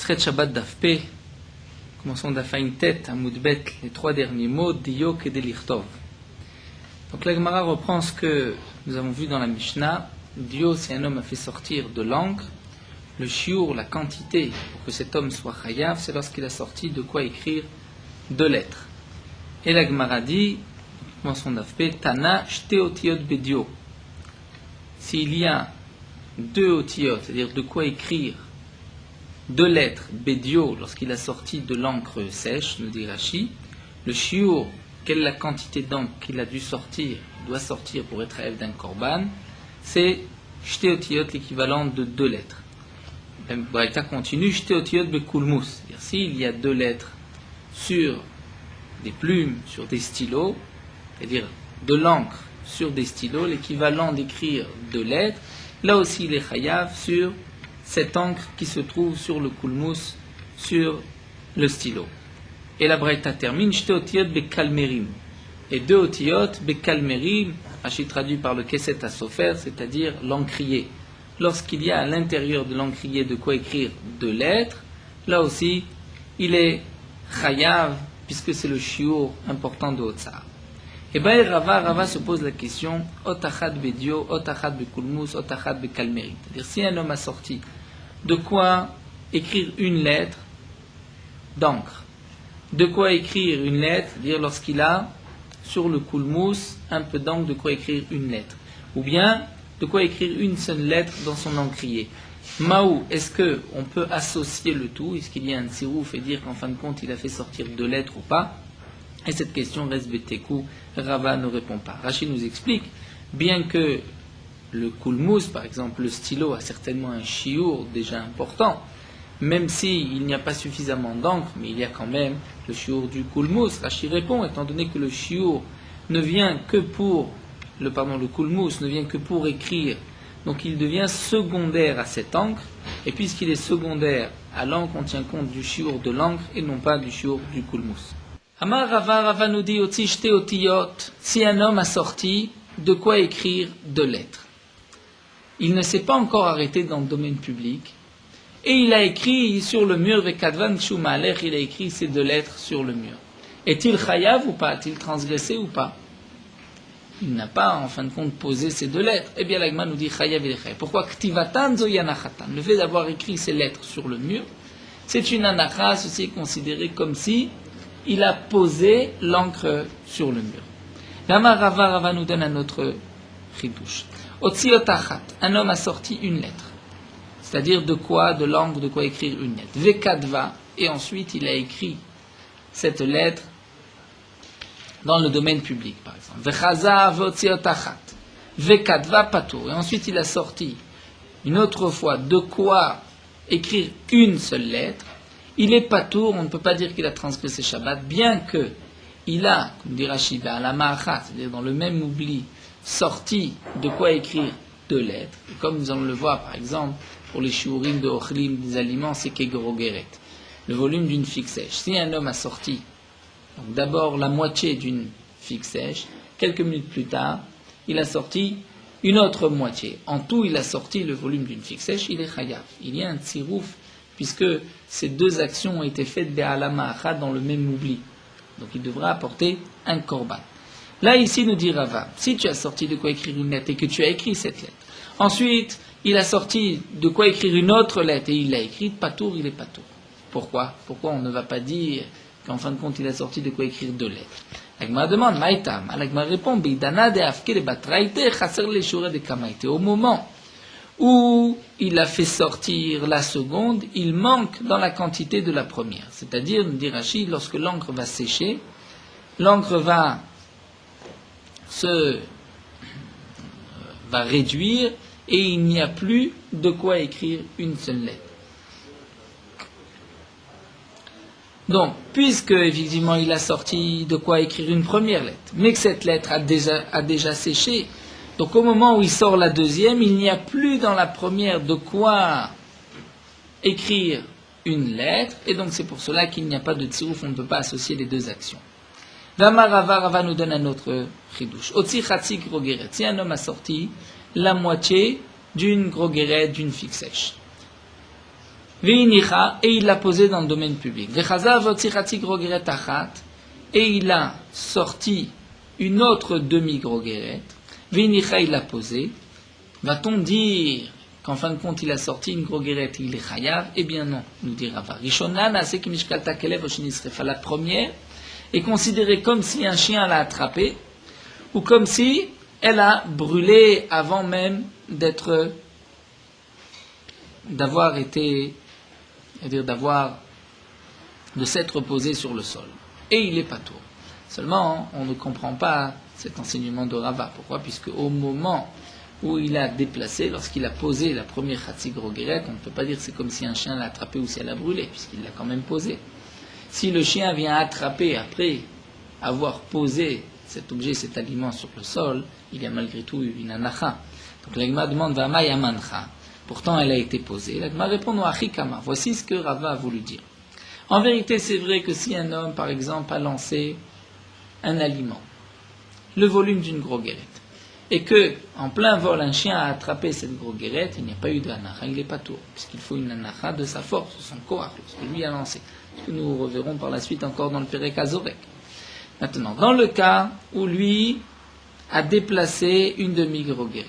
Sret Shabbat Daf P. Commençons d'Af Ain Tet, Amud Bet, les trois derniers mots, Dio et Delichtov. Donc la Gemara reprend ce que nous avons vu dans la Mishnah. Dio, si un homme a fait sortir de l'encre, le shiur, la quantité pour que cet homme soit chayav, c'est lorsqu'il a sorti de quoi écrire deux lettres. Et la Gemara dit, commençons d'Af P, Tana shte otiyot bedio. S'il y a deux otiyot, c'est-à-dire de quoi écrire deux lettres, Bédio, lorsqu'il a sorti de l'encre sèche, nous dit Rashi, le shiur, quelle est la quantité d'encre qu'il a dû sortir, doit sortir pour être élève d'un korban, c'est Shte-Otiyot, l'équivalent de deux lettres. Même Braïta continue, Shte-Otiyot bekulmus, c'est-à-dire s'il y a deux lettres sur des plumes, sur des stylos, c'est-à-dire de l'encre sur des stylos, l'équivalent d'écrire deux lettres, là aussi il est chayav sur cette encre qui se trouve sur le kulmus, sur le stylo. Et la Braïta termine, Shte otiyot bekalmerim. Et deux otiyot bekalmerim, Rashi traduit par le Keset HaSofer, c'est-à-dire l'encrier. Lorsqu'il y a à l'intérieur de l'encrier de quoi écrire deux lettres, là aussi, il est chayav, puisque c'est le shiur important de Otsar. Et bien Rava se pose la question, Otachad bedio, Otachad bekulmus, Otachad bekalmerim. C'est-à-dire si un homme a sorti de quoi écrire une lettre d'encre, de quoi écrire une lettre, c'est-à-dire lorsqu'il a sur le kulmus un peu d'encre, de quoi écrire une lettre, ou bien de quoi écrire une seule lettre dans son encrier. Maou, est-ce qu'on peut associer le tout? Est-ce qu'il y a un tsirouf et dire qu'en fin de compte il a fait sortir deux lettres ou pas? Et cette question reste betekou, Rava ne répond pas. Rashi nous explique, bien que le kulmus, par exemple le stylo, a certainement un shiur déjà important, même s'il n'y a pas suffisamment d'encre, mais il y a quand même le shiur du kulmus. Rashi répond, étant donné que le shiur ne vient que pour, le kulmus ne vient que pour écrire, donc il devient secondaire à cette encre, et puisqu'il est secondaire à l'encre, on tient compte du shiur de l'encre et non pas du shiur du kulmus. Amar Rava nous dit, Otishte otiyot, si un homme a sorti de quoi écrire deux lettres. Il ne s'est pas encore arrêté dans le domaine public, et il a écrit sur le mur, Vekadvan Shumalech, il a écrit ces deux lettres sur le mur. Est-il chayav ou pas? A-t-il transgressé ou pas? Il n'a pas, en fin de compte, posé ces deux lettres. Eh bien, l'Agma nous dit chayav et chayav. Pourquoi? Ktivatan zo yanachatan. Le fait d'avoir écrit ces lettres sur le mur, c'est une anacha, ceci est considéré comme si il a posé l'encre sur le mur. L'Amar Rava nous donne un autre chidouche. Otsiotachat, un homme a sorti une lettre. C'est-à-dire de quoi, de l'encre, de quoi écrire une lettre. Vekadva, et ensuite il a écrit cette lettre dans le domaine public, par exemple. Vechaza votsiotachat, Vekadva patour. Et ensuite il a sorti une autre fois de quoi écrire une seule lettre. Il est patour, on ne peut pas dire qu'il a transgressé Shabbat, bien que il a, comme dit Rashi, à la ma'achat, c'est-à-dire dans le même oubli, sorti de quoi écrire deux lettres. Et comme nous allons le voir, par exemple, pour les shiurim de ochlim, des aliments, c'est kegrogeret, le volume d'une figue sèche. Si un homme a sorti donc d'abord la moitié d'une figue sèche, quelques minutes plus tard, il a sorti une autre moitié. En tout, il a sorti le volume d'une figue sèche, il est chayav. Il y a un tsirouf, puisque ces deux actions ont été faites be'ala ma'achat dans le même oubli. Donc il devra apporter un korban. Là, ici, nous dit Rava, si tu as sorti de quoi écrire une lettre et que tu as écrit cette lettre, ensuite, il a sorti de quoi écrire une autre lettre et il l'a écrite, patour, il est patour. Pourquoi on ne va pas dire qu'en fin de compte, il a sorti de quoi écrire deux lettres? L'Agma demande, Maïtam. L'Agma répond, Bidana de afke le batraïte, chasser les shura de kamaïte. Au moment où il a fait sortir la seconde, il manque dans la quantité de la première. C'est-à-dire, nous dit Rashi, lorsque l'encre va sécher, l'encre va réduire et il n'y a plus de quoi écrire une seule lettre. Donc, puisque effectivement il a sorti de quoi écrire une première lettre, mais que cette lettre a déjà séché, donc au moment où il sort la deuxième, il n'y a plus dans la première de quoi écrire une lettre, et donc c'est pour cela qu'il n'y a pas de tsirouf, on ne peut pas associer les deux actions. Rava nous donne un autre chidouche. Otsi chatsi grogeret. Si un homme a sorti la moitié d'une grogeret, d'une figue sèche. Ve'inicha, et il l'a posé dans le domaine public. Ve'chazav otzi chatzi grogeret achat, et il a sorti une autre demi-grogeret. Ve'inicha, il l'a posé. Va-t-on dire qu'en fin de compte, il a sorti une grogeret, il est chayav? Eh bien non, nous dit Rava. Rishona nase ki mishkalta kelev oshini srefa. La première est considérée comme si un chien l'a attrapé, ou comme si elle a brûlé avant même de s'être posé sur le sol. Et il est patour. Seulement, on ne comprend pas cet enseignement de Rava. Pourquoi? Puisque au moment où il a déplacé, lorsqu'il a posé la première Chatzi Grogeret, on ne peut pas dire que c'est comme si un chien l'a attrapé ou si elle a brûlé, puisqu'il l'a quand même posé. Si le chien vient attraper après avoir posé cet objet, cet aliment sur le sol, il y a malgré tout une anacha. Donc l'Agma demande Vama yamancha. Pourtant, elle a été posée. L'Agma répond no achikama. Voici ce que Rava a voulu dire. En vérité, c'est vrai que si un homme, par exemple, a lancé un aliment, le volume d'une grogeret, et que, en plein vol, un chien a attrapé cette grogeret, il n'y a pas eu de anacha, il n'est pas tour, puisqu'il faut une anacha de sa force, de son koach, ce que lui a lancé. Ce que nous reverrons par la suite encore dans le Perek Hazorek. Maintenant, dans le cas où lui a déplacé une demi-grogeret,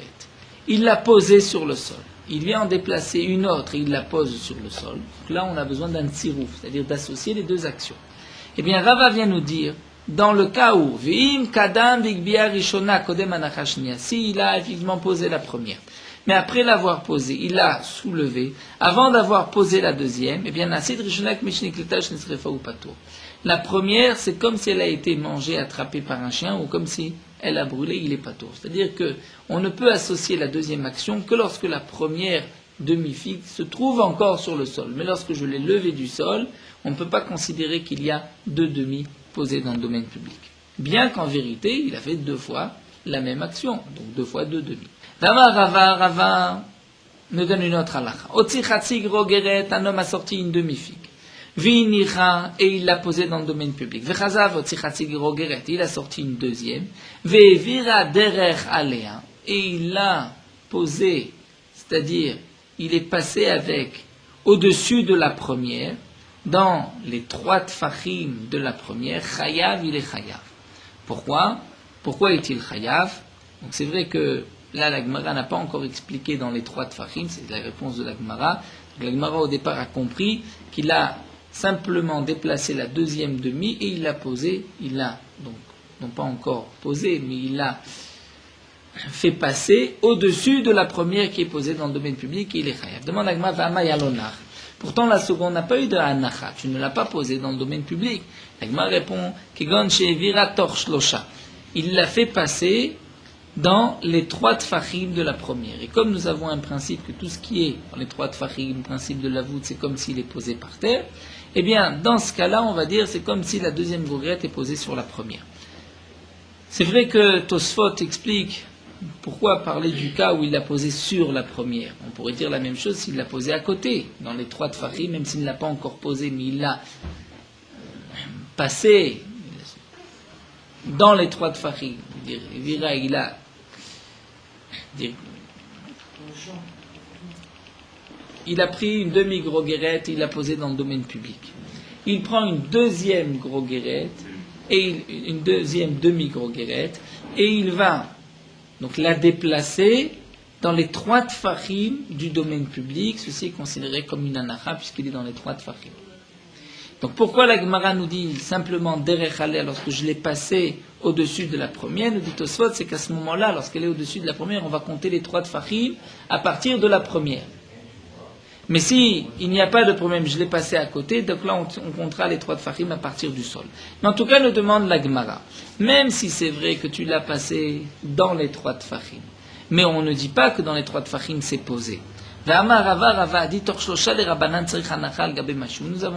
il l'a posée sur le sol. Il vient en déplacer une autre et il la pose sur le sol. Donc là, on a besoin d'un tsirouf, c'est-à-dire d'associer les deux actions. Eh bien, Rava vient nous dire, dans le cas où, Ve'im kadam vigbia rishona kodem anachashnia, s'il a effectivement posé la première, mais après l'avoir posée, il l'a soulevée, avant d'avoir posé la deuxième, eh bien, nasid rishonak mishniklitash nesrefa ou patour. La première, c'est comme si elle a été mangée, attrapée par un chien, ou comme si elle a brûlé, il est patour. C'est-à-dire que on ne peut associer la deuxième action que lorsque la première demi-figue se trouve encore sur le sol. Mais lorsque je l'ai levée du sol, on ne peut pas considérer qu'il y a deux demi posées dans le domaine public. Bien qu'en vérité, il a fait 2 fois la même action, donc 2 fois 2 demi. Rava me donne une autre halakha. Otzi chatzi grogeret, un homme a sorti une demi-figue. V'inicha, et il l'a posée dans le domaine public. V'chazav otzi chatzi grogeret, il a sorti une deuxième. Ve'vira derech alea, et il l'a posée, c'est-à-dire il est passé avec au-dessus de la première, dans les 3 tfachim de la première, chayav, il est chayav. Pourquoi est-il chayav? Donc c'est vrai que là, la Gemara n'a pas encore expliqué dans les 3 tfachim, c'est la réponse de la Gemara. La Gemara au départ a compris qu'il a simplement déplacé la deuxième demi et il l'a posée, il l'a donc non pas encore posée, mais il l'a fait passer au-dessus de la première qui est posée dans le domaine public et il est chayav. Demande la Gemara, v'ama yalonar. Pourtant, la seconde n'a pas eu de anacha, tu ne l'as pas posée dans le domaine public. La Gemara répond, Kegon she'evira tor shlosha. Il l'a fait passer dans les 3 tfachim de la première. Et comme nous avons un principe que tout ce qui est dans les 3 tfachim, le principe de la voûte, c'est comme s'il est posé par terre, eh bien, dans ce cas-là, on va dire, c'est comme si la deuxième grogret est posée sur la première. C'est vrai que Tosfot explique pourquoi parler du cas où il l'a posé sur la première. On pourrait dire la même chose s'il l'a posé à côté, dans les 3 tfachim, même s'il ne l'a pas encore posé, mais il l'a passé dans les 3 tfachim. Il a il a pris une demi-grogeret, il l'a posée dans le domaine public. Il prend une deuxième grogeret, et une deuxième demi-grogeret, et il va donc la déplacer dans les 3 tfachim du domaine public. Ceci est considéré comme une anacha, puisqu'il est dans les 3 tfachim. Donc pourquoi la Gemara nous dit simplement derech aleh lorsque je l'ai passé au-dessus de la première, nous dit Tosfot, c'est qu'à ce moment-là, lorsqu'elle est au-dessus de la première, on va compter les 3 tfachim à partir de la première. Mais si il n'y a pas de problème, je l'ai passé à côté, donc là on comptera les 3 tfachim à partir du sol. Mais en tout cas, nous demande la Gemara, même si c'est vrai que tu l'as passé dans les 3 tfachim, mais on ne dit pas que dans les 3 tfachim c'est posé. Nous avons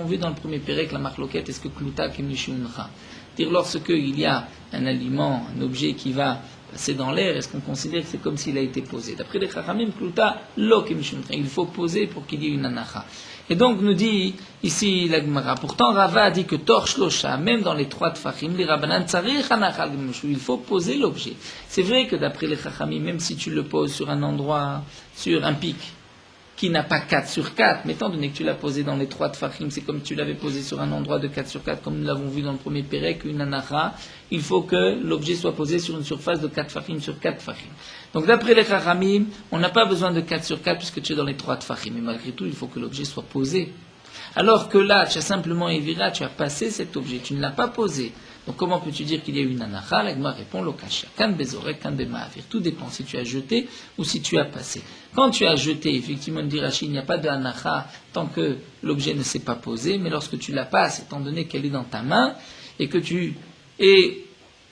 vu dans le premier pérec la marloquette, est-ce que Kluta Kemishuncha? Dire lorsque il y a un aliment, un objet qui va passer dans l'air, est-ce qu'on considère que c'est comme s'il a été posé? D'après les Chachamim, Kluta Lo Kemishuncha. Il faut poser pour qu'il y ait une anacha. Et donc nous dit ici la Gemara, pourtant Rava a dit que Tor Shlosha, même dans les 3 tfachim, les Rabbanan Tzarich Anachal Gemeshu, il faut poser l'objet. C'est vrai que d'après les Chachamim, même si tu le poses sur un endroit, sur un pic, qui n'a pas 4 sur 4, mais étant donné que tu l'as posé dans les 3 tfachim, c'est comme si tu l'avais posé sur un endroit de 4 sur 4, comme nous l'avons vu dans le premier pérec, une anacha, il faut que l'objet soit posé sur une surface de 4 tfachim sur 4 tfachim. Donc d'après les Chachamim, on n'a pas besoin de 4 sur 4 puisque tu es dans les 3 tfachim, mais malgré tout, il faut que l'objet soit posé. Alors que là, tu as simplement évira, tu as passé cet objet, tu ne l'as pas posé. Donc comment peux-tu dire qu'il y a eu une anacha? L'agma répond l'okasha. Kan bezorek, kan bema'avir. Tout dépend si tu as jeté ou si tu as passé. Quand tu as jeté, effectivement, dit Rashi, il n'y a pas de anacha tant que l'objet ne s'est pas posé, mais lorsque tu la passes, étant donné qu'elle est dans ta main, et que tu es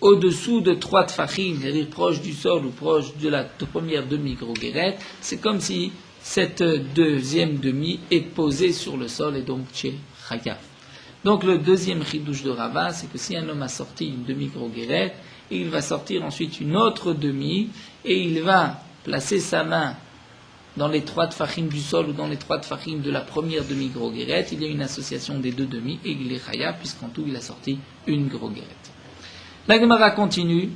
au-dessous de 3 tfachim, c'est-à-dire proche du sol ou proche de la première demi-groguérette, c'est comme si cette deuxième demi est posée sur le sol et donc tu es chayav. Donc le deuxième chidouche de Rava, c'est que si un homme a sorti une demi-groguérette, il va sortir ensuite une autre demi, et il va placer sa main dans les 3 tfachim du sol ou dans les 3 tfachim de la première demi-groguérette, il y a une association des 2 demi, et il est chayav, puisqu'en tout il a sorti une groguérette. La Gemara continue.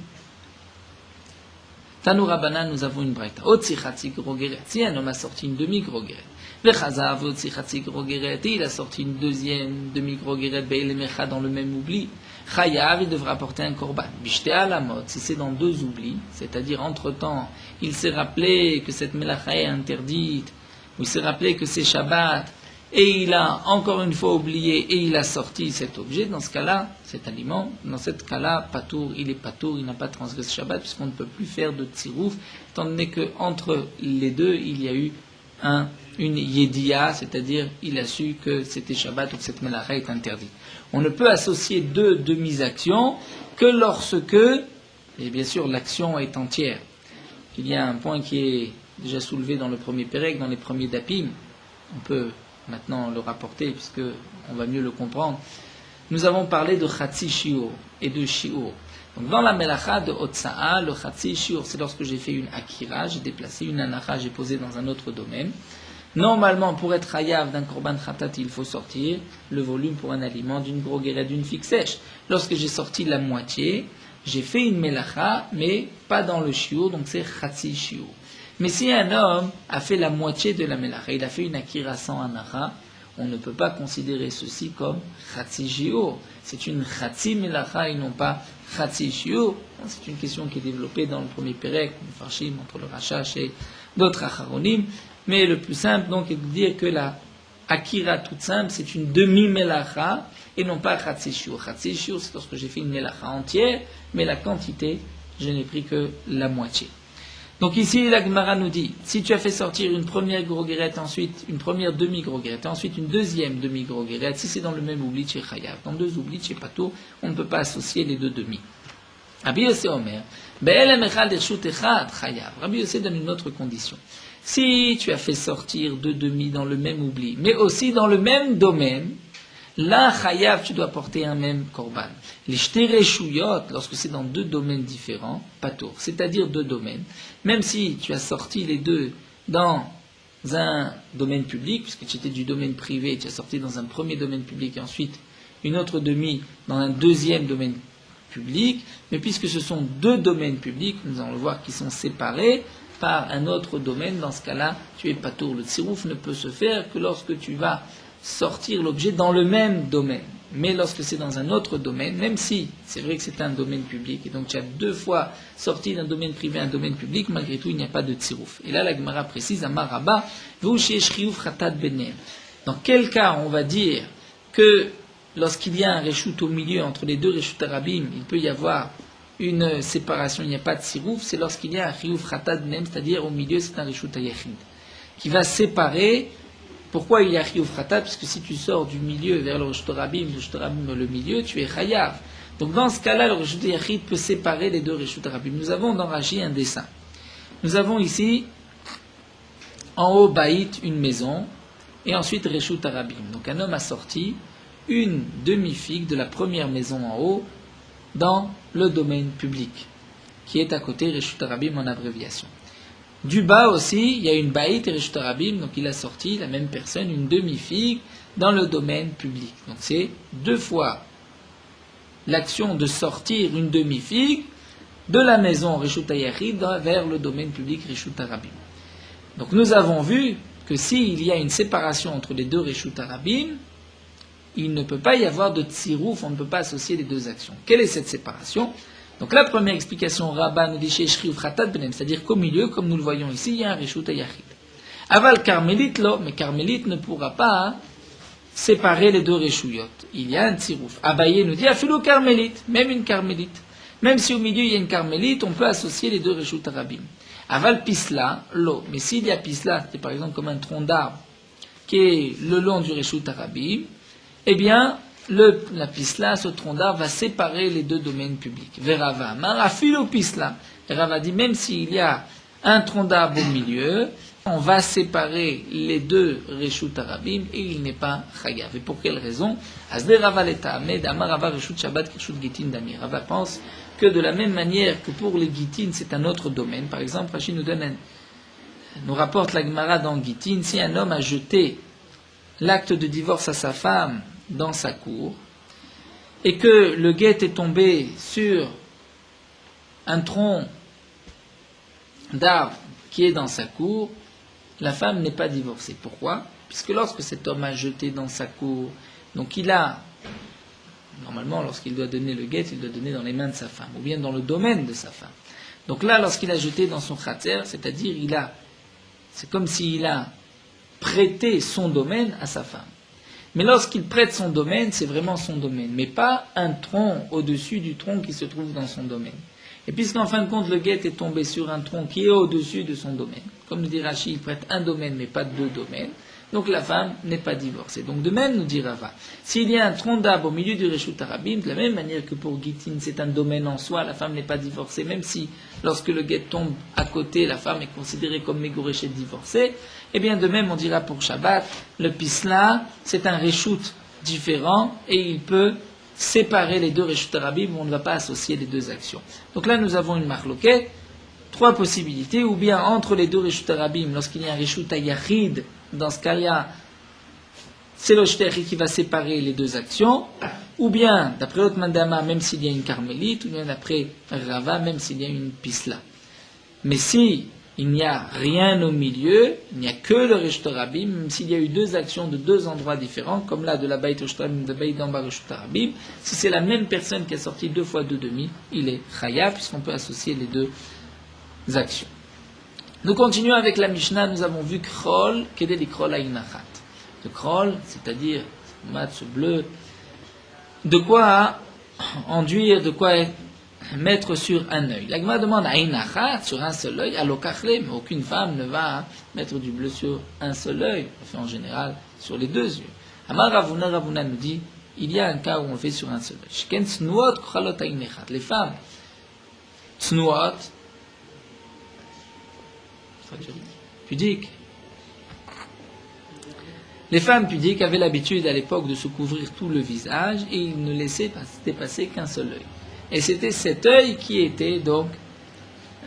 Tanu Rabbanan, nous avons une braïta. Otsi chatzi groguérette. Si un homme a sorti une demi-groguérette, Vechazav otsi chatzi groguérette, et il a sorti une deuxième demi-groguérette, be'elemecha dans le même oubli, chayav, il devra apporter un korban. Bishte alamot, si c'est dans 2 oublis, c'est-à-dire entre-temps, il s'est rappelé que cette melacha est interdite, ou il s'est rappelé que c'est Shabbat, et il a encore une fois oublié et il a sorti cet objet, dans ce cas-là, cet aliment, dans ce cas-là, patour, il est patour, il n'a pas transgressé Shabbat, puisqu'on ne peut plus faire de tsirouf, étant donné qu'entre les deux, il y a eu une yédia, c'est-à-dire il a su que c'était Shabbat ou que cette melacha est interdite. On ne peut associer 2 demi-actions que lorsque, et bien sûr l'action est entière. Il y a un point qui est déjà soulevé dans le premier pérec, dans les premiers dapim, on peut maintenant le rapporter puisque on va mieux le comprendre. Nous avons parlé de Chatzi Shiur et de Shiur. Donc dans la Melacha de Otsa'a, le Chatzi Shiur, c'est lorsque j'ai fait une Akira, j'ai déplacé une Anacha, j'ai posé dans un autre domaine. Normalement, pour être Hayav d'un Korban Khatat, il faut sortir le volume pour un aliment d'une groguérette, d'une figue sèche. Lorsque j'ai sorti la moitié, j'ai fait une Melacha, mais pas dans le Shiur, donc c'est Chatzi Shiur. Mais si un homme a fait la moitié de la melacha, il a fait une akira sans anacha, on ne peut pas considérer ceci comme chatzi shiur. C'est une chatzi melacha et non pas chatzi shiur. C'est une question qui est développée dans le premier pérec, le farshim, entre le Rashash et d'autres acharonim. Mais le plus simple, donc, est de dire que la akira toute simple, c'est une demi-melacha et non pas chatzi shiur. Chatzi shiur, c'est lorsque j'ai fait une melacha entière, mais la quantité, je n'ai pris que la moitié. Donc ici, la Gemara nous dit, si tu as fait sortir une première groguérette, ensuite une première demi-groguérette, ensuite une deuxième demi-groguérette, si c'est dans le même oubli, tu es chayav. Dans 2 oublis, tu es pato, on ne peut pas associer les 2 demi. Rabbi Yossé Omer, be'elem echad ershut echad chayav. Rabbi Yossé donne une autre condition. Si tu as fait sortir 2 demi dans le même oubli, mais aussi dans le même domaine, là, chayav, tu dois porter un même korban. Les shtereshuyot, lorsque c'est dans 2 domaines différents, patour, c'est-à-dire 2 domaines, même si tu as sorti les 2 dans un domaine public, puisque tu étais du domaine privé, tu as sorti dans un premier domaine public et ensuite une autre demi dans un deuxième domaine public, mais puisque ce sont 2 domaines publics, nous allons le voir, qui sont séparés par un autre domaine, dans ce cas-là, tu es patour. Le tsirouf ne peut se faire que lorsque tu vas sortir l'objet dans le même domaine. Mais lorsque c'est dans un autre domaine, même si c'est vrai que c'est un domaine public, et donc tu as 2 fois sorti d'un domaine privé à un domaine public, malgré tout il n'y a pas de tsirouf. Et là la Gemara précise, Amar Rabba, dans quel cas on va dire que lorsqu'il y a un reshut au milieu, entre les 2 reshut arabim, il peut y avoir une séparation, il n'y a pas de tsirouf, c'est lorsqu'il y a un chiyuv khatat benem, c'est-à-dire au milieu c'est un reshut ayachid, qui va séparer. Pourquoi il y a chiyuv khatat? Parce que si tu sors du milieu vers le reshut arabim le milieu, tu es chayav. Donc dans ce cas-là, le reshut ayachid peut séparer les 2 reshut arabim. Nous avons dans Rashi un dessin. Nous avons ici, en haut, baït, une maison, et ensuite reshut arabim. Donc un homme a sorti une demi-figue de la première maison en haut dans le domaine public, qui est à côté reshut arabim en abréviation. Du bas aussi, il y a une baït et reshut arabim, donc il a sorti, la même personne, une demi-figue dans le domaine public. Donc c'est 2 fois l'action de sortir une demi-figue de la maison reshut ayachid vers le domaine public reshut arabim. Donc nous avons vu que s'il y a une séparation entre les deux Reshut Harabim, il ne peut pas y avoir de tsirouf, on ne peut pas associer les deux actions. Quelle est cette séparation? Donc la première explication, Rabban nous dit Sheshri Ufratat Benem, c'est-à-dire qu'au milieu, comme nous le voyons ici, il y a un Reshut Hayachid. Aval Carmélite, là, mais Carmélite ne pourra pas séparer les deux Reshuyot. Il y a un tsirouf. Abaye nous dit Afilo Carmélite, même une Carmélite. Même si au milieu il y a une Carmélite, on peut associer les deux Reshut Harabim. Aval Pisla, l'eau. Mais s'il y a Pisla, c'est par exemple comme un tronc d'arbre qui est le long du Reshut Harabim, eh bien, la Pisla, ce tronc d'arbre, va séparer les deux domaines publics. Verava, Marafilo Pisla. Rava dit, même s'il y a un tronc d'arbre au milieu, on va séparer les deux Reshut Harabim et il n'est pas Chayav. Et pour quelle raison? Asde Rava l'Eta Ahmed, Amar Rava Reshut Shabbat, Reshut Gitin Dami. Rava pense que de la même manière que pour les Gitin, c'est un autre domaine. Par exemple, Rachid nous rapporte la Gemara dans Gitin, si un homme a jeté l'acte de divorce à sa femme dans sa cour, et que le guet est tombé sur un tronc d'arbre qui est dans sa cour, la femme n'est pas divorcée. Pourquoi? Puisque lorsque cet homme a jeté dans sa cour, donc il a, normalement lorsqu'il doit donner le guet, il doit donner dans les mains de sa femme, ou bien dans le domaine de sa femme. Donc là, lorsqu'il a jeté dans son khatser, c'est-à-dire c'est comme s'il a prêté son domaine à sa femme. Mais lorsqu'il prête son domaine, c'est vraiment son domaine, mais pas un tronc au-dessus du tronc qui se trouve dans son domaine. Et puisqu'en fin de compte, le guet est tombé sur un tronc qui est au-dessus de son domaine, comme nous dit Rashi, il prête un domaine, mais pas deux domaines, donc la femme n'est pas divorcée. Donc de même, nous dit Rava, s'il y a un tronc d'arbre au milieu du Reshut Harabim, de la même manière que pour Gitin, c'est un domaine en soi, la femme n'est pas divorcée, même si lorsque le guet tombe à côté, la femme est considérée comme Mégoréchet divorcée, eh bien de même, on dira pour Shabbat, le Pisla, c'est un Reshut différent, et il peut séparer les deux Reshut Harabim, on ne va pas associer les deux actions. Donc là, nous avons une marloquette, trois possibilités, ou bien entre les deux Reshut Harabim, lorsqu'il y a un Reshut Hayachid, dans ce cas-là, c'est le Shteri qui va séparer les deux actions, ou bien, d'après l'autre Mandama, même s'il y a une Carmélite, ou bien d'après Rava, même s'il y a une Pisla. Mais si il n'y a rien au milieu, il n'y a que le Reshut Harabim, même s'il y a eu deux actions de deux endroits différents, comme là de la Beit Reshut Harabim, de Beit Damba Reshut Harabim, si c'est la même personne qui a sorti deux fois deux demi, il est Chayav, puisqu'on peut associer les deux actions. Nous continuons avec la Mishnah, nous avons vu Krol, Kedeli Krol Ainachat. Le Krol, c'est-à-dire, match bleu, de quoi enduire, de quoi mettre sur un œil. La Gemara demande Ainachat, sur un seul œil, à l'okachle, mais aucune femme ne va mettre du bleu sur un seul œil, on fait en général sur les deux yeux. Amar Ravuna nous dit, il y a un cas où on le fait sur un seul œil. Shken Tsnuot Kralot Ainachat. Les femmes, Tsnuot, pudiques. Les femmes pudiques avaient l'habitude à l'époque de se couvrir tout le visage et ils ne laissaient dépasser qu'un seul œil. Et c'était cet œil qui était donc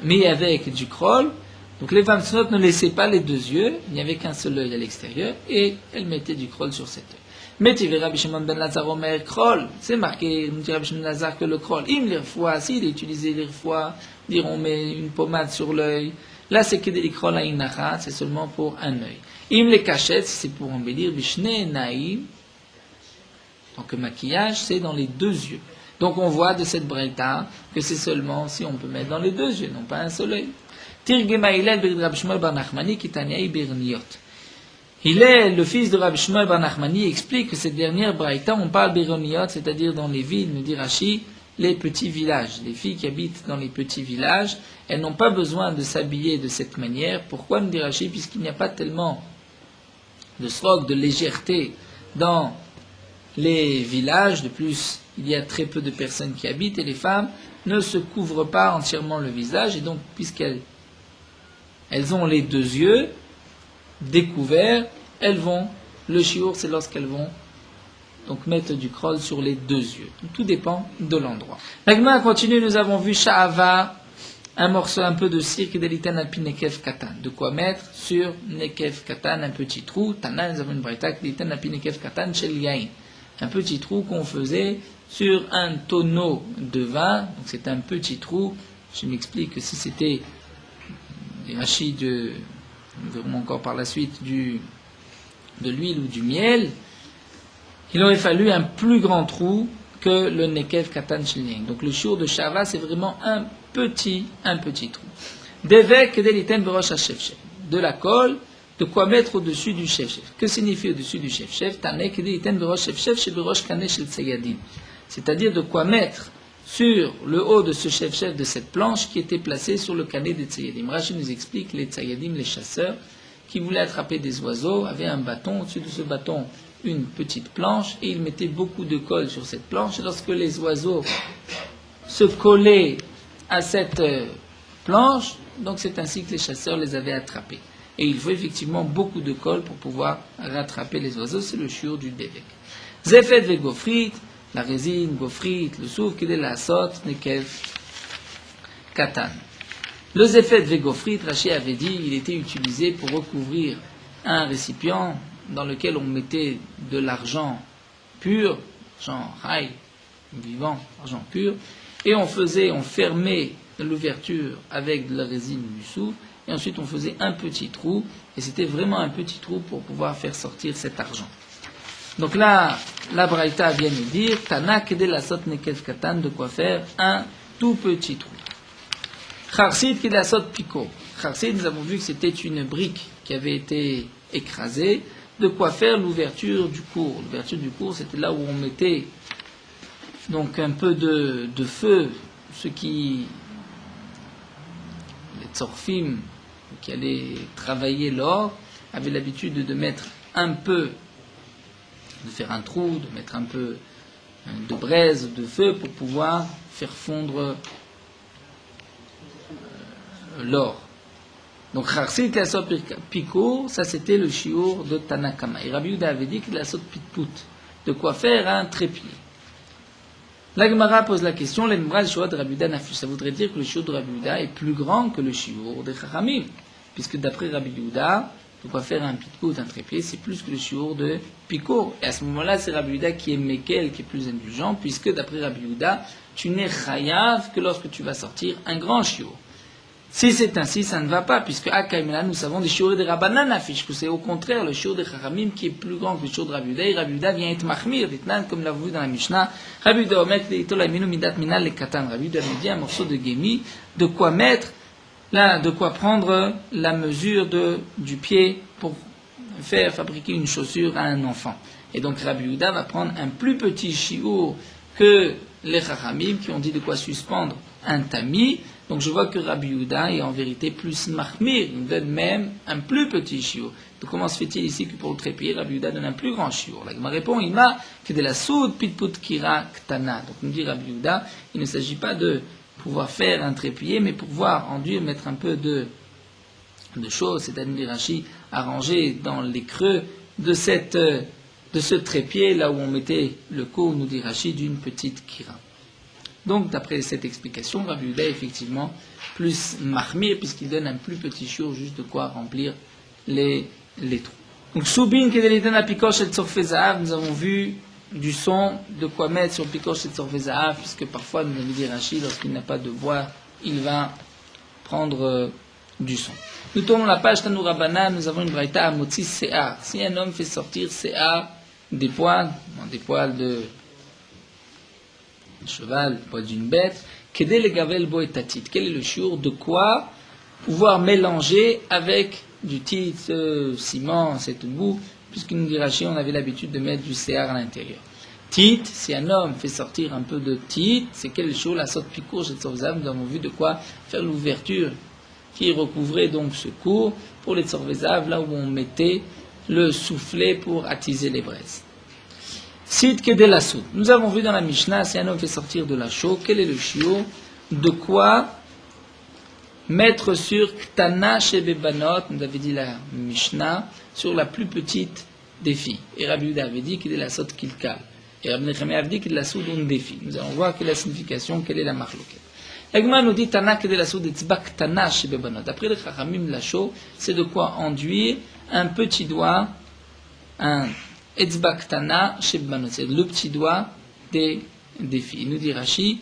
mis avec du krol. Donc les femmes snot ne laissaient pas les deux yeux, il n'y avait qu'un seul œil à l'extérieur et elles mettaient du krol sur cet œil. Mais tu verras Bishimon ben Lazar Omer krol, c'est marqué, nous dira Bishimon ben Lazar que le krol, im l'irfoua, s'il utilisait l'irfoua, dire on met une pommade sur l'œil. Là, c'est que des likrol à inachat, c'est seulement pour un œil. Im les cachettes, c'est pour embellir, bishne naïm. Donc, le maquillage, c'est dans les deux yeux. Donc, on voit de cette braïta que c'est seulement si on peut mettre dans les deux yeux, non pas un seul œil. Tirgema Hillel berid Rab Shmuel bar Nachmani kitaniaï berniot. Hillel, le fils de Rab Shmuel bar Nachmani, explique que cette dernière braïta, on parle berniot, c'est-à-dire dans les villes, nous dit Rashi, les petits villages. Les filles qui habitent dans les petits villages, elles n'ont pas besoin de s'habiller de cette manière. Pourquoi, nous dit Rashi? Puisqu'il n'y a pas tellement de srog, de légèreté dans les villages. De plus, il y a très peu de personnes qui habitent et les femmes ne se couvrent pas entièrement le visage. Et donc, puisqu'elles ont les deux yeux découverts, elles vont, le chiour, c'est lorsqu'elles vont donc mettre du krol sur les deux yeux. Donc, tout dépend de l'endroit. La Gemara continue, nous avons vu Sha'ava, un morceau un peu de cirque d'Elitan Alpi Nekev Katan. De quoi mettre sur Nekev Katan, un petit trou. Tana, nous avons une braïta, Elitan Alpi Nekev Katan Shel Yain. Un petit trou qu'on faisait sur un tonneau de vin. Donc c'est un petit trou. Je m'explique que si c'était des rachis de nous verrons encore par la suite de l'huile ou du miel, il aurait fallu un plus grand trou que le Nekev Katan Shilien. Donc le shiur de Shava, c'est vraiment un petit trou. Devek Deliten Berosh HaShef-Shef. De la colle, de quoi mettre au-dessus du Shef-Shef. Que signifie au-dessus du Shef-Shef? Tanek Deliten Berosh Shef-Shef chez Berosh Kane Shel Tsayadim. C'est-à-dire de quoi mettre sur le haut de ce Shef-Shef de cette planche qui était placée sur le canet des Tsayadim. Rashi nous explique les Tsayadim, les chasseurs, qui voulaient attraper des oiseaux, avaient un bâton, au-dessus de ce bâton, une petite planche, et ils mettaient beaucoup de colle sur cette planche, et lorsque les oiseaux se collaient à cette planche, donc c'est ainsi que les chasseurs les avaient attrapés. Et il faut effectivement beaucoup de colle pour pouvoir rattraper les oiseaux, c'est le shiur du Devek. Zefet ve gofrit, la résine, gofrit, le souf, qu'il est la sot, nekev, katan. Le zefet ve gofrit, Rashi avait dit, il était utilisé pour recouvrir un récipient dans lequel on mettait de l'argent pur, argent haï, vivant, argent pur, et on fermait l'ouverture avec de la résine du soufre, et ensuite on faisait un petit trou, et c'était vraiment un petit trou pour pouvoir faire sortir cet argent. Donc là, la Braïta vient nous dire, Tana kede la sot nekev katan, de quoi faire un tout petit trou. Charsid kede la sot piko. Charsid, nous avons vu que c'était une brique qui avait été écrasée, de quoi faire l'ouverture du cours. L'ouverture du cours, c'était là où on mettait donc un peu de feu, ceux qui, les tzorfim, qui allaient travailler l'or, avaient l'habitude de mettre un peu, de faire un trou, de mettre un peu de braise, de feu, pour pouvoir faire fondre l'or. Donc, Charsid Kasot Piko, ça c'était le shiur de Tanakama. Et Rabbi Yehuda avait dit qu'il a sot pitput, de quoi faire un trépied. La Gemara pose la question, l'Emra, le shiur de Rabbi Yehuda Nafus. Ça voudrait dire que le shiur de Rabbi Yehuda est plus grand que le shiur de Chachamim, puisque d'après Rabbi Yehuda, de quoi faire un pitput, un trépied, c'est plus que le shiur de Piko. Et à ce moment-là, c'est Rabbi Yehuda qui est Mekel, qui est plus indulgent, puisque d'après Rabbi Yehuda, tu n'es chayav que lorsque tu vas sortir un grand shiur. Si c'est ainsi, ça ne va pas, puisque à Kaimela, nous savons des shiur de Rabbanan affiche que c'est au contraire le shiur de Chachamim qui est plus grand que le shiur de Rabbi Yehuda, et Rabbi Yehuda vient être mahmir, comme l'avons vu dans la Mishnah. Rabbi Yehuda omet leitol aminu midat minal le katan. Rabbi Yehuda nous dit un morceau de gémi, de quoi mettre, là, de quoi prendre la mesure du pied pour faire fabriquer une chaussure à un enfant. Et donc Rabbi Yehuda va prendre un plus petit shiur que les Chachamim qui ont dit de quoi suspendre un tamis. Donc je vois que Rabbi Yehuda est en vérité plus mahmir, il donne même un plus petit shiur. Donc comment se fait-il ici que pour le trépied, Rabbi Yehuda donne un plus grand shiur? La Gemara répond, il m'a que de la soud pitput kira ktana. Donc nous dit Rabbi Yehuda, il ne s'agit pas de pouvoir faire un trépied, mais pouvoir enduire, mettre un peu de choses, c'est-à-dire Rashi, arranger dans les creux de ce trépied, là où on mettait le coup, nous dit Rashi, d'une petite kira. Donc, d'après cette explication, Rabbi Yehuda est effectivement plus mahmir, puisqu'il donne un plus petit shiur, juste de quoi remplir les trous. Donc, Soubin Kedeliten à Pikosh et Tzorfezahav, nous avons vu du son, de quoi mettre sur Pikosh et Tzorfezahav, puisque parfois, nous avons dit Rashi, lorsqu'il n'a pas de bois, il va prendre du son. Nous tournons la page Tanou Rabbana, nous avons une braïta à Motzi Se'ar. Si un homme fait sortir Se'ar, des poils de cheval, pas d'une bête, quel est le shiur, de quoi pouvoir mélanger avec du tit, ciment, cette boue, puisque nous dit Rashi, on avait l'habitude de mettre du séar à l'intérieur. Tit, si un homme fait sortir un peu de tit, c'est quel shiur, la sorte picour chez Tzorvezav, nous avons vu de quoi faire l'ouverture qui recouvrait donc ce cours pour les Tzorvezav, là où on mettait le soufflet pour attiser les braises. Sid que de la soude. Nous avons vu dans la Mishnah, si un homme fait sortir de la chaux, quel est le shiur? De quoi mettre sur Ktana Shebebanot, nous avait dit la Mishnah, sur la plus petite des filles. Et Rabbi Yehuda avait dit qu'il est la sotte kilkal. Et Rabbi Nechemia avait dit qu'il est la soude des filles. Nous allons voir quelle est la signification, quelle est la marloquette. L'Agma nous dit Tana que de la soude etzba Ktana Shebebanot. Après le Chachamim, la chaux, c'est de quoi enduire un petit doigt, un Etzba Ktana Shebebanot, c'est le petit doigt des filles. Nous dit Rashi,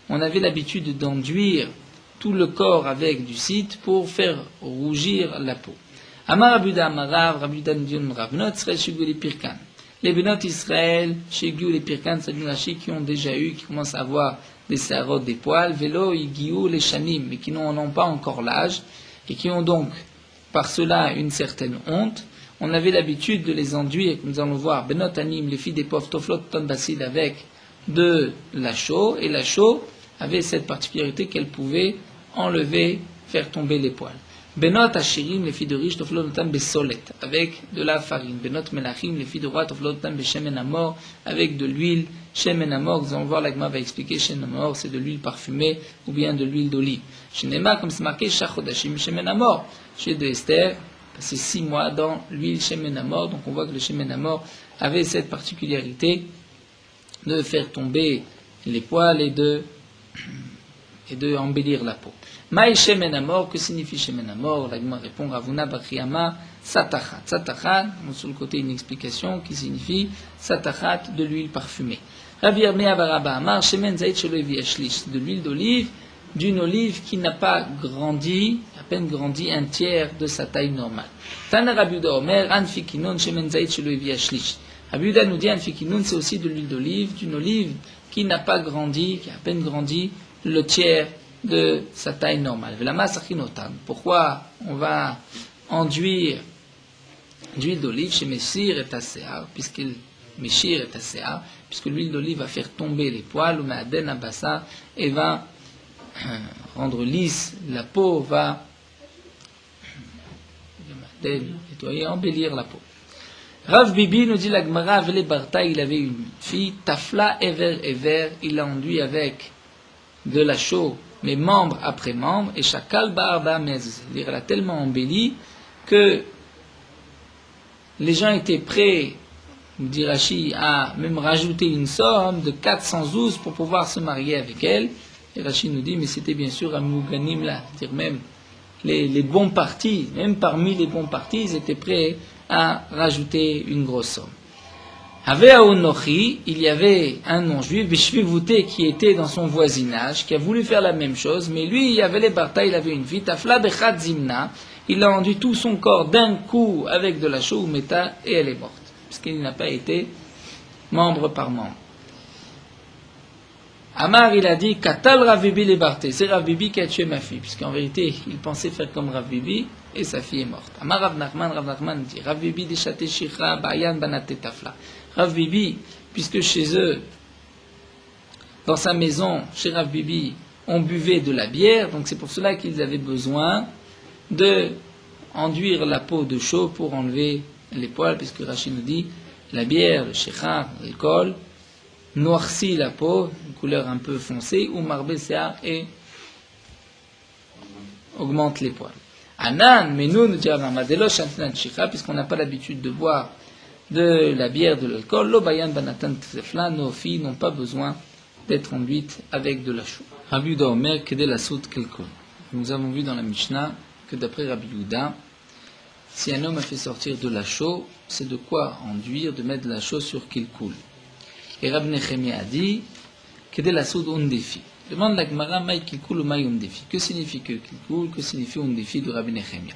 on avait l'habitude d'enduire tout le corps avec du site pour faire rougir la peau. Amar Rabbi Yehuda Amar Rav, Rabbi Yehuda nous dit Rav, Benot Israël Shigou les Pirkan. Les Benot Israël, Shigou les Pirkan, c'est des Rashi qui ont déjà eu, qui commencent à avoir des sarot, des poils, Vélo, Igiou, les Shanim, mais qui n'en ont pas encore l'âge, et qui ont donc par cela une certaine honte. On avait l'habitude de les enduire, comme nous allons voir, Benot Anim, les filles des pauvres, Toflot, Ton Basil, avec de la chaux, et la chaux avait cette particularité qu'elle pouvait enlever, faire tomber les poils. Benot Ashirim, les filles de riches, Toflot, Ton Besolet, avec de la farine. Benot Melachim, les filles de roi, Toflot, Ton Beshemen Amor, avec de l'huile. Shemen Amor, nous allons voir, l'Agma va expliquer, Shemen Amor, c'est de l'huile parfumée, ou bien de l'huile d'olive. Shenema, comme c'est marqué, Shachodashim, Shemen Amor, chez de Esther, c'est 6 mois dans l'huile Shemen Amor, donc on voit que le Shemen Amor avait cette particularité de faire tomber les poils et de embellir la peau. Maï Shemen Amor, que signifie Shemen Amor? L'Agma répond, Ravuna Bakriyama, Satachat. Satachat, sur le côté une explication qui signifie Satachat, de l'huile parfumée. Rabbi Yirmiyah bar Abba Amar, Shemen Zayit Shelo Hevi Ashlish, de l'huile d'olive, d'une olive qui n'a pas grandi, à peine grandi un tiers de sa taille normale. Tana Rabbi Yehuda Omer, Anfikinun Shemen Zayit Shelo Hevi Ashlish. Rabbi Yehuda nous dit Anfikinun, c'est aussi de l'huile d'olive, d'une olive qui n'a pas grandi, qui a à peine grandi le tiers de sa taille normale. Pourquoi on va enduire d'huile d'olive chez Meshir et Tasséa, puisque l'huile d'olive va faire tomber les poils, ou Ma'aden Abassa, et va rendre lisse la peau, va nettoyer, embellir la peau. Rav Bibi nous dit la Gemara, Vele Barta, il avait une fille, Tafla Ever, il l'a enduit avec de la chaux, mais membre après membre, et Shakal Barba Mez, c'est-à-dire elle a tellement embelli que les gens étaient prêts, dit Rashi, à même rajouter une somme de 412 pour pouvoir se marier avec elle. Et Rashi nous dit, mais c'était bien sûr un Mouganim là, c'est-à-dire même les bons partis, même parmi les bons partis, ils étaient prêts à rajouter une grosse somme. Il y avait un non-juif, Bishvivouté, qui était dans son voisinage, qui a voulu faire la même chose, mais lui, il y avait les Barta, il avait une fille, Tafla Bechat Zimna, il a enduit tout son corps d'un coup avec de la chaux, Meta, et elle est morte, puisqu'il n'a pas été membre par membre. Amar, il a dit, Katal Rav Bibi les Barté, c'est Rav Bibi qui a tué ma fille, puisqu'en vérité, il pensait faire comme Rav Bibi, et sa fille est morte. Amar Rav Nachman dit, Rav Bibi Deshate Shikha, Bayan Banate Tafla. Rav Bibi, puisque chez eux, dans sa maison, chez Rav Bibi, on buvait de la bière, donc c'est pour cela qu'ils avaient besoin de enduire la peau de chaux pour enlever les poils, puisque Rachid nous dit, la bière, le shekha, l'alcool, noircit la peau, une couleur un peu foncée, ou marbesea, et augmente les poils. Anan, mais nous dit Rav Madelo, Shantnan Shikha, puisqu'on n'a pas l'habitude de boire de la bière, de l'alcool, l'obayan banatan tsefla, nos filles n'ont pas besoin d'être enduites avec de la chaux. Rabbi Yehuda Omer, Kedé la soute kelko. Nous avons vu dans la Mishnah que d'après Rabbi Yehuda, si un homme a fait sortir de la chaux, c'est de quoi enduire, de mettre de la chaux sur qu'il coule. Et Rabbi Nechemia a dit, Kedé la soute un défi. Demande la Gemara, maï qu'il coule ou maï un défi. Que signifie que qu'il coule, que signifie un défi de Rabbi Nechemia?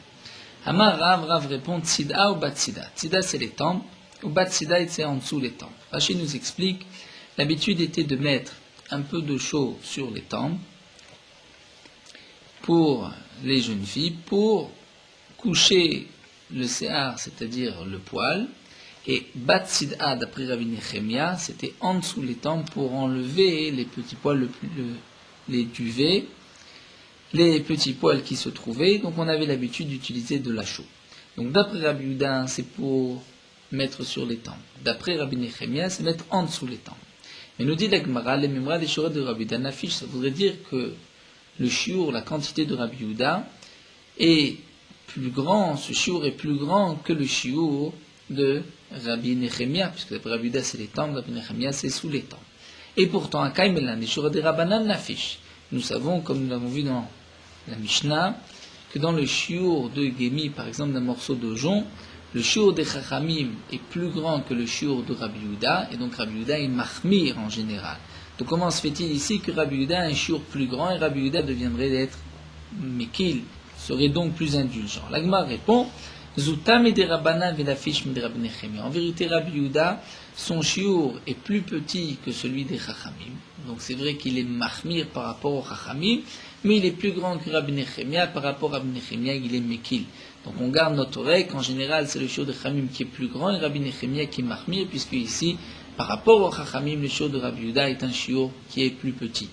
Amar Rav répond, Tzida ou Batsida. Tzida c'est les tempes, ou Batsida c'est en dessous les tempes. Rashi nous explique, l'habitude était de mettre un peu de chaux sur les tempes pour les jeunes filles, pour coucher le séhar, c'est-à-dire le poil, et Batsida, d'après Rabbi Nechemia, c'était en dessous les tempes pour enlever les petits poils, les duvets, les petits poils qui se trouvaient, donc on avait l'habitude d'utiliser de la chaux. Donc d'après Rabbi Yehuda, c'est pour mettre sur les tempes. D'après Rabbi Nechemia, c'est mettre en dessous les tempes. Mais nous dit la Gemara, les mémoires des chourettes de Rabbi Yehuda n'affichent, ça voudrait dire que le chiour, la quantité de Rabbi Yehuda, est plus grand, ce chiour est plus grand que le chiour de Rabbi Nechemia, puisque d'après Rabbi Yehuda c'est les tempes, Rabbi Nechemia c'est sous les tempes. Et pourtant, à Kaimelan, les chourettes des Rabbanan n'affichent. Nous savons, comme nous l'avons vu dans la Mishnah, que dans le chiour de Gémi, par exemple, d'un morceau de jonc, le chiour des Chachamim est plus grand que le chiour de Rabbi Yehuda, et donc Rabbi Yehuda est mahmir en général. Donc comment se fait-il ici que Rabbi Yehuda a un chiour plus grand et Rabbi Yehuda deviendrait d'être mekil, serait donc plus indulgent? L'Agma répond, Zuta Mederabana Velafish Mederabbi Nechemia. En vérité, Rabbi Yehuda, son shiur est plus petit que celui des Chachamim. Donc c'est vrai qu'il est mahmir par rapport aux Chachamim, mais il est plus grand que Rabbi Nechemia. Par rapport à Rabbi Nechemia, il est mekil. Donc on garde notre oreille qu'en général c'est le shiur de Chachamim qui est plus grand et Rabbi Nechemia qui est mahmir, puisque ici, par rapport aux Chachamim, le shiur de Rabbi Yehuda est un shiur qui est plus petit.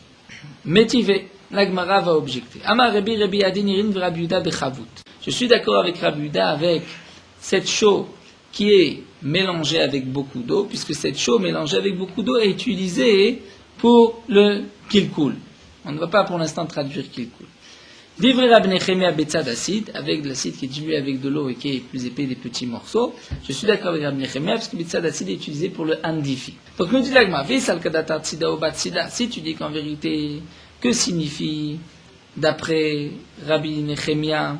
Métivé, la Gemara va objecter. Amar Rabbi Adinirin Rabbi Yehuda bechavut. Je suis d'accord avec Rabbi Yehuda avec cette chaux qui est mélangée avec beaucoup d'eau, puisque cette chaux mélangée avec beaucoup d'eau est utilisée pour le kilkul. On ne va pas pour l'instant traduire kilkul. Divrei Rabbi Nechemia betzad acide, avec de l'acide qui est dilué avec de l'eau et qui est plus épais des petits morceaux. Je suis d'accord avec Rabbi Nechemia parce que betzad acide est utilisé pour le handifi. Donc nous dit l'agma, si tu dis qu'en vérité, que signifie, d'après Rabbi Nechemia,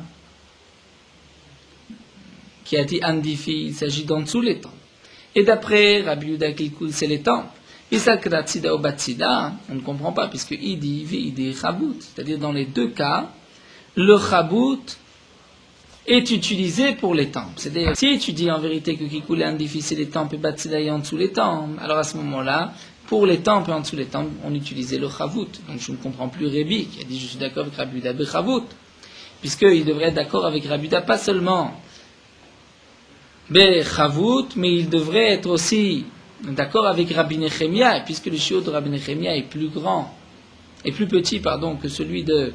qui a dit handifi, il s'agit d'en dessous les temples. Et d'après Rabbi Yehuda kilkul, c'est les temples. On ne comprend pas, puisque il dit chabout. C'est-à-dire, dans les deux cas, le chabout est utilisé pour les temples. C'est-à-dire, si tu dis en vérité que kilkul est handifi, c'est les temples, et batsida est en dessous les temples, alors à ce moment-là, pour les temples et en dessous les temples, on utilisait le chabout. Donc je ne comprends plus Rébi, qui a dit je suis d'accord avec Rabbi Yehuda bechabout, puisqu'il devrait être d'accord avec Rabbi Yehuda, pas seulement bechavut, mais il devrait être aussi d'accord avec Rabbi Nechemia, puisque le shiur de Rabbi Nechemia est plus petit que celui de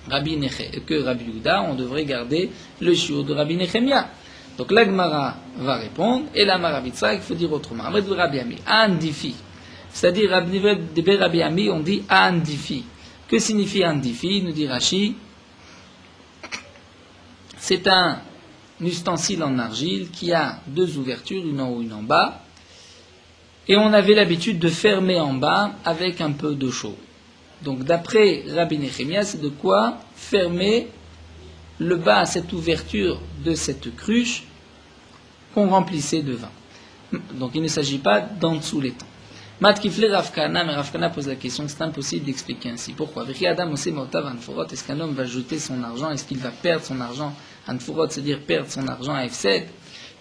Rabbi Yehuda, on devrait garder le shiur de Rabbi Nechemia. Donc la Gemara va répondre, et la Maravitsa, il faut dire autrement. Amred Rabbi Ami, Andifi. C'est-à-dire, Rabbi Ami, on dit Andifi. Que signifie Andifi? Nous dit Rashi. C'est un ustensile en argile qui a deux ouvertures, une en haut, une en bas. Et on avait l'habitude de fermer en bas avec un peu de chaud. Donc d'après Rabbi Nechemia, c'est de quoi fermer le bas à cette ouverture de cette cruche qu'on remplissait de vin. Donc il ne s'agit pas d'en dessous les temps. Mat Kifle Rav Kahana, mais Rav Kahana pose la question, c'est impossible d'expliquer ainsi. Pourquoi? Est-ce qu'un homme va jeter son argent? Est-ce qu'il va perdre son argent? Anfurot, c'est-à-dire perdre son argent à F7.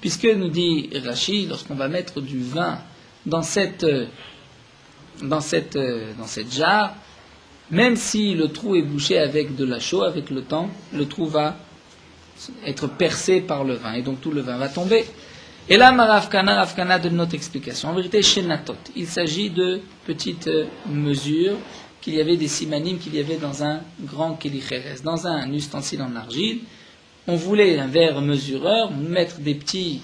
Puisque nous dit Rashi, lorsqu'on va mettre du vin dans cette jarre, même si le trou est bouché avec de la chaux, avec le temps, le trou va être percé par le vin, et donc tout le vin va tomber. Et là, Rav Kahana donne notre explication. En vérité, chez Natot, il s'agit de petites mesures qu'il y avait des simanim qu'il y avait dans un grand kélicheres, dans un ustensile en argile. On voulait un verre mesureur, mettre des petits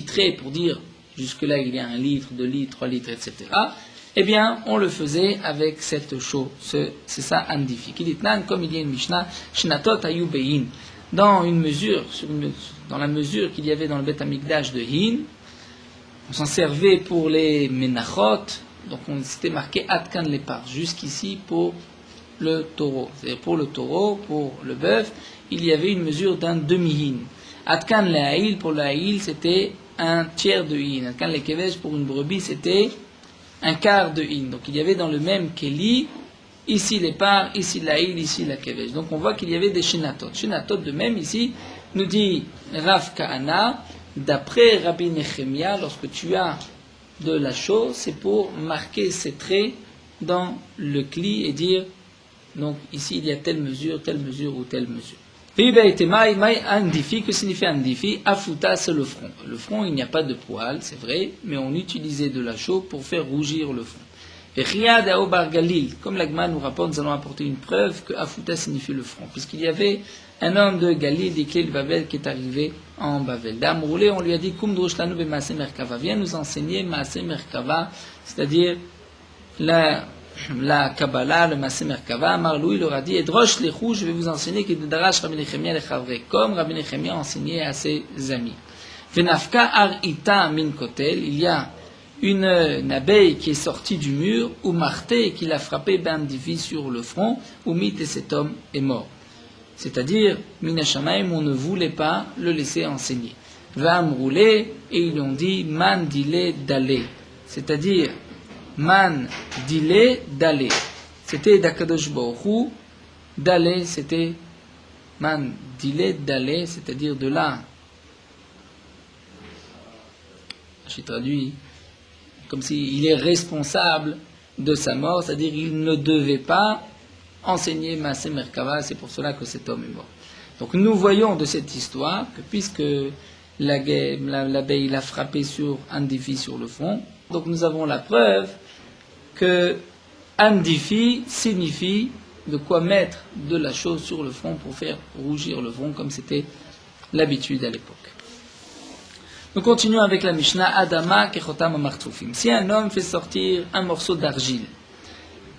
traits pour dire jusque-là il y a 1 litre, 2 litres, 3 litres, etc. Eh bien, on le faisait avec cette chaux. C'est ça, Andifi. Comme il y a une Mishnah, Shnatot Ayubein. Dans une mesure, dans la mesure qu'il y avait dans le Beth Amikdash de Hin, on s'en servait pour les Menachot, donc on s'était marqué Atkan Lepar, jusqu'ici pour le taureau. C'est-à-dire pour le taureau, pour le bœuf, il y avait une mesure d'un demi-hin. Atkan Lehaïl, pour le haïl, c'était un tiers de hin. Atkan Lekevesh, pour une brebis, c'était un quart de hin. Donc il y avait dans le même keli, ici les parts, ici l'haïl, ici la kevesh. Donc on voit qu'il y avait des shenatot. Shenatot de même ici, nous dit Rav Kahana, d'après Rabbi Nechemia, lorsque tu as de la chaux, c'est pour marquer ces traits dans le kli et dire, donc ici il y a telle mesure ou telle mesure. Andifi, que signifie Andifi? Afuta, c'est le front. Le front, il n'y a pas de poil, c'est vrai, mais on utilisait de la chaux pour faire rougir le front. Et Riyad Aobar Galil, comme l'Agma nous rapporte, nous allons apporter une preuve que Afuta signifie le front, puisqu'il y avait un homme de Galil, d'Iklil Babel, qui est arrivé en Babel. D'Amroulé, on lui a dit, Kum Droshlanu be Maaseh Merkava, viens nous enseigner Maaseh Merkava, c'est-à-dire la Kabbalah, le Maaseh Merkava. Amarlou, il leur a dit, Edrosh Lechou, je vais vous enseigner que Darash Rabbi Nechemia Lechavre, comme Rabbi Nechemia enseignait à ses amis. Venafka Ar Ita Min Kotel, il y a une abeille qui est sortie du mur, ou Marté, qui l'a frappé Bandivi sur le front, ou Mit, et cet homme est mort. C'est-à-dire, Minashamaim, on ne voulait pas le laisser enseigner. Va m'rouler, et ils lui ont dit, Man dile d'aller. C'est-à-dire, Man dile d'aller. C'était d'Akadosh Baruch Hu, d'aller, c'était Man dilé d'aller, c'est-à-dire de là. J'ai traduit comme s'il est responsable de sa mort, c'est-à-dire il ne devait pas enseigner Maaseh Merkava, c'est pour cela que cet homme est mort. Donc nous voyons de cette histoire que puisque l'abeille l'a frappé sur Andifi sur le front, donc nous avons la preuve que Andifi signifie de quoi mettre de la chose sur le front pour faire rougir le front comme c'était l'habitude à l'époque. Nous continuons avec la Mishnah Adama Kechotam Martzufim. Si un homme fait sortir un morceau d'argile,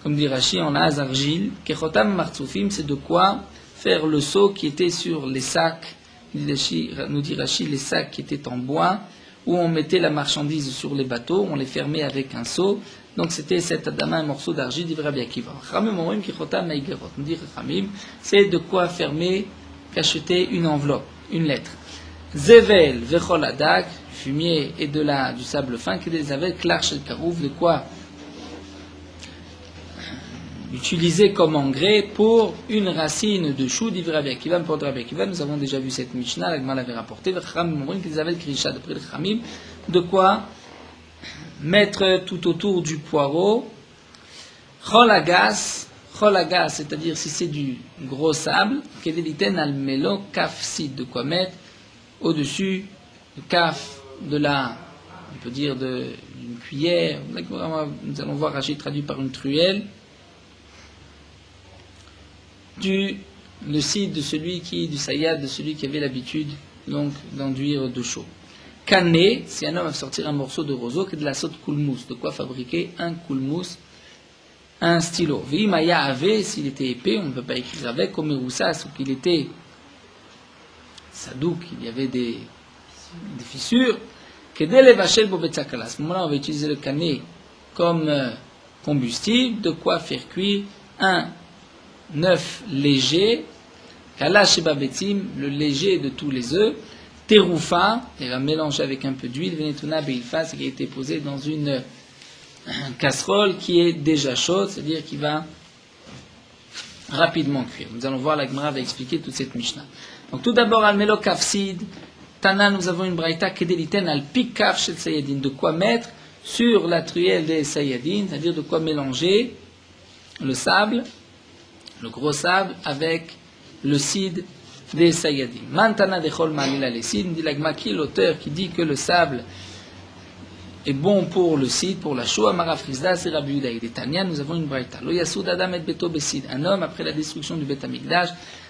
comme dit Rashi, on a argile, Kechotam Martzufim, c'est de quoi faire le seau qui était sur les sacs, nous dit Rashi, les sacs qui étaient en bois, où on mettait la marchandise sur les bateaux, on les fermait avec un seau. Donc c'était cet Adama, un morceau d'argile, dit Rabbi Akiva. Chamim Kechotam Meigerot, nous dit Chamim, c'est de quoi fermer, cacheter une enveloppe, une lettre. Zevel vechol adak, fumier et du sable fin, que des avec l'arche el karouf, de quoi utiliser comme engrais pour une racine de chou, dit Rabbi Akiva, pour Rabbi Akiva. Nous avons déjà vu cette Mishnah, la Gemara l'avait rapporté, qu'ils avaient le krisha, d'après le Chamim, de quoi mettre tout autour du poireau, cholagas, c'est-à-dire si c'est du gros sable, kedeliten al melo kafsid, de quoi mettre au-dessus du kaf, on peut dire d'une cuillère, nous allons voir Rachid traduit par une truelle, le cidre du sayyad, de celui qui avait l'habitude donc d'enduire de chaud. Cané, si un homme va sortir un morceau de roseau, que de la saute koulmous, de quoi fabriquer un koulmous, un stylo. Vimaya avait, s'il était épais, on ne peut pas écrire avec, comme Roussas, ou qu'il était sadouk, il y avait des fissures, que dès les vachel bobetsakala. À ce moment-là, on va utiliser le cané comme combustible, de quoi faire cuire un œuf léger, kalash et babetim, le léger de tous les œufs, teroufa, il va mélanger avec un peu d'huile, venetuna beilfa, qui a été posé dans une casserole qui est déjà chaude, c'est-à-dire qui va rapidement cuire. Nous allons voir, la Gemara va expliquer toute cette Mishnah. Donc tout d'abord, al-melo kafsid, Tana, nous avons une braïta kedeliten al-pikaf shel sayadin, de quoi mettre sur la truelle des sayadin, c'est-à-dire de quoi mélanger le sable, le gros sable, avec le cidre des sayadin. Mantana dechol malila les cidres, dit la Gemara, qui est l'auteur qui dit que le sable est bon pour le cidre, pour la chaux, Amara Frisda, c'est Rabbi Yehuda. Et Tania, nous avons une braïta. Lo yasud adam et beto besid. Un homme, après la destruction du Bet Hamikdash,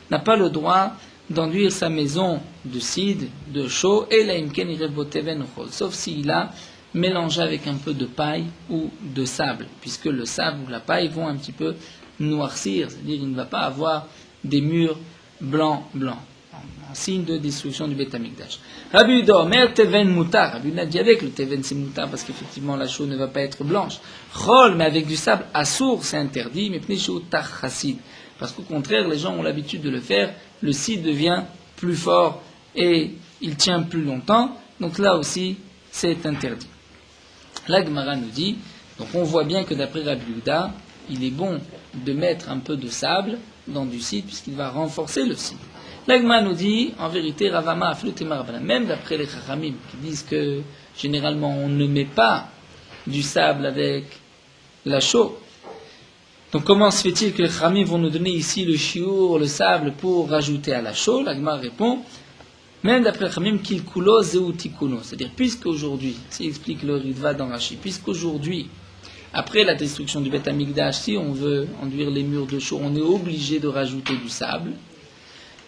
n'a pas le droit d'enduire sa maison de cidre, de chaux, et la imken ireboteven ochol, sauf s'il a mélangé avec un peu de paille ou de sable, puisque le sable ou la paille vont un petit peu noircir, c'est-à-dire il ne va pas avoir des murs blancs, en signe de destruction du Bet Hamikdash. Rabbi Yehuda, mer teven mutar. Rabbi Yehuda dit avec le teven c'est mutar parce qu'effectivement la chaux ne va pas être blanche. Chol, mais avec du sable assour, c'est interdit, mais pnei chou tach chassid. Parce qu'au contraire, les gens ont l'habitude de le faire, le cidre devient plus fort et il tient plus longtemps, donc là aussi c'est interdit. La Gemara nous dit, donc on voit bien que d'après Rabbi Yehuda, il est bon de mettre un peu de sable dans du cidre puisqu'il va renforcer le cidre. La Gemara nous dit, en vérité, Ravama aflut et marabana, même d'après les Chachamim qui disent que généralement on ne met pas du sable avec la chaux. Donc comment se fait-il que les Chachamim vont nous donner ici le chiour, le sable pour rajouter à la chaux? La Gemara répond, même d'après les Chachamim, qu'il kulo zeutikuno, c'est-à-dire puisqu'aujourd'hui, c'est explique le Ritva dans Rashi, puisqu'aujourd'hui, après la destruction du Bet Hamikdash, si on veut enduire les murs de chaux, on est obligé de rajouter du sable.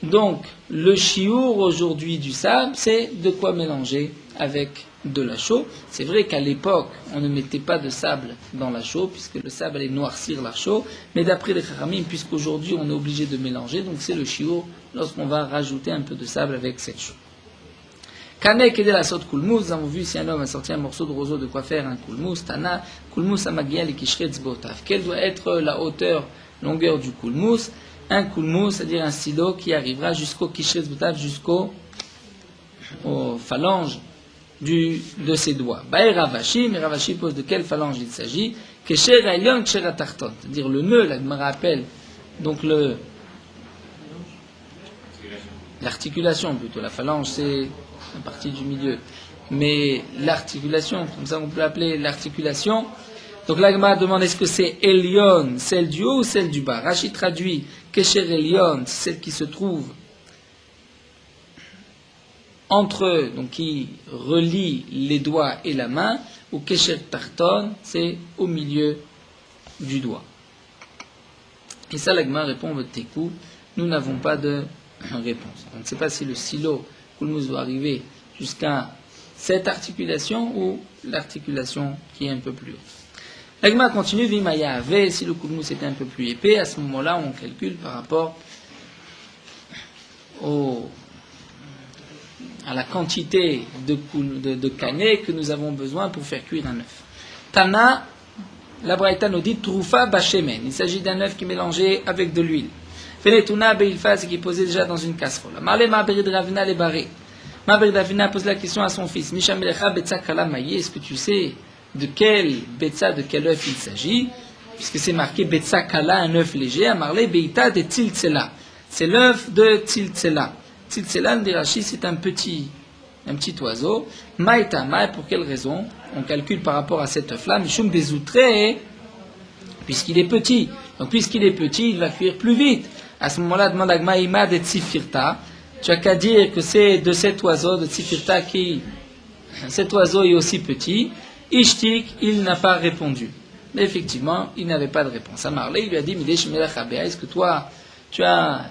Donc, le chiour aujourd'hui du sable, c'est de quoi mélanger avec de la chaux. C'est vrai qu'à l'époque, on ne mettait pas de sable dans la chaux, puisque le sable allait noircir la chaux, mais d'après les Chachamim, puisqu'aujourd'hui on est obligé de mélanger, donc c'est le chiour lorsqu'on va rajouter un peu de sable avec cette chaux. Kanek et de la sorte koulmous, nous avons vu si un homme a sorti un morceau de roseau, de quoi faire un koulmous, Tana, koulmous amagia li kishretz botav. Quelle doit être la hauteur, longueur du koulmous? Un koulmous, c'est-à-dire un stylo qui arrivera jusqu'au kishretz botav, jusqu'aux phalanges de ses doigts. Bae Ravashi, mais Ravashi pose de quelle phalange il s'agit? Kesher Ayon Kesher Atarton, c'est-à-dire le nœud, là, je me rappelle, donc l'articulation plutôt, la phalange c'est la partie du milieu, mais l'articulation, comme ça on peut l'appeler l'articulation. Donc la Gemara demande est-ce que c'est Elion, celle du haut ou celle du bas. Rashi traduit Kesher Elion, celle qui se trouve entre eux, donc qui relie les doigts et la main, ou Kesher Tarton, c'est au milieu du doigt. Et ça, la Gemara répond votre tékou, nous n'avons pas de réponse. On ne sait pas si le silo Kulmus doit arriver jusqu'à cette articulation ou l'articulation qui est un peu plus haute. La Gemara continue, Vimaya Ave, si le Kulmus était un peu plus épais, à ce moment-là, on calcule par rapport à la quantité de canet que nous avons besoin pour faire cuire un œuf. Tana, la Braïta nous dit Troufa Bachemen. Il s'agit d'un œuf qui est mélangé avec de l'huile. Fenetuna Beilfa, c'est qui est posé déjà dans une casserole. Marle Maberid Ravina les barré. Maberid Ravina pose la question à son fils. Mishamelecha Betsa Kala Maye, est-ce que tu sais de quel Betsa, de quel œuf il s'agit? Puisque c'est marqué Betsa Kala, un œuf léger. À Marle Beita de Tziltzela. C'est l'œuf de Tziltzela. Tziltzela, dit Rashi, c'est un petit oiseau. Maïta, pour quelle raison? On calcule par rapport à cet œuf-là. Mishum des outrés, puisqu'il est petit. Donc, puisqu'il est petit, il va cuire plus vite. À ce moment-là, demande à Gmaïma de Tzifirta. Tu as qu'à dire que c'est de cet oiseau, de Tzifirta, cet oiseau est aussi petit. Ishtik, il n'a pas répondu. Mais effectivement, il n'avait pas de réponse. À Marley, il lui a dit, est-ce que toi, tu as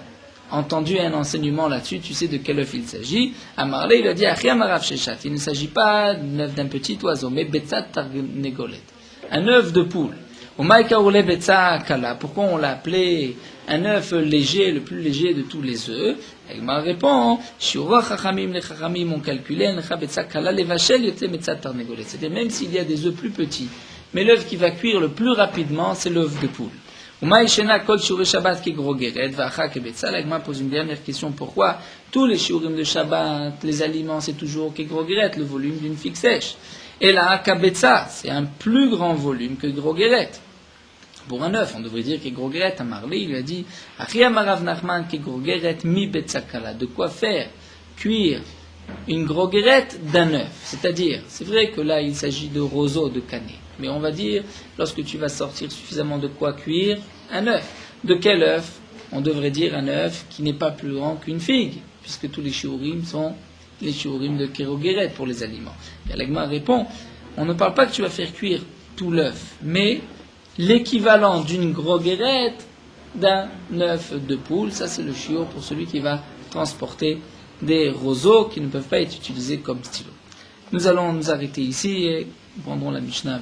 entendu un enseignement là-dessus, tu sais de quel œuf il s'agit? À Marley, il lui a dit, il ne s'agit pas d'un œuf d'un petit oiseau, mais Betsat Tarnegolet, un œuf de poule. Pourquoi on l'a appelé un œuf léger, le plus léger de tous les œufs? Elle m'a répondu, on calculait, c'est-à-dire même s'il y a des œufs plus petits, mais l'œuf qui va cuire le plus rapidement, c'est l'œuf de poule. L'Agma pose une dernière question, pourquoi tous les shiurim de Shabbat, les aliments, c'est toujours kegrogeret, le volume d'une figue sèche. Et la hakabetza, c'est un plus grand volume que grogeret. Pour un œuf, on devrait dire kegrogeret. À Marley, il lui a dit, de quoi faire cuire une grogeret d'un œuf. C'est-à-dire, c'est vrai que là, il s'agit de roseau, de canet. Mais on va dire, lorsque tu vas sortir suffisamment de quoi cuire un œuf. De quel œuf? On devrait dire un œuf qui n'est pas plus grand qu'une figue, puisque tous les shiurim sont les shiurim de Kerogeret pour les aliments. Et l'Agma répond, on ne parle pas que tu vas faire cuire tout l'œuf, mais l'équivalent d'une grogeret d'un œuf de poule, ça c'est le shiur pour celui qui va transporter des roseaux qui ne peuvent pas être utilisés comme stylo. Nous allons nous arrêter ici et nous prendrons la Mishnah à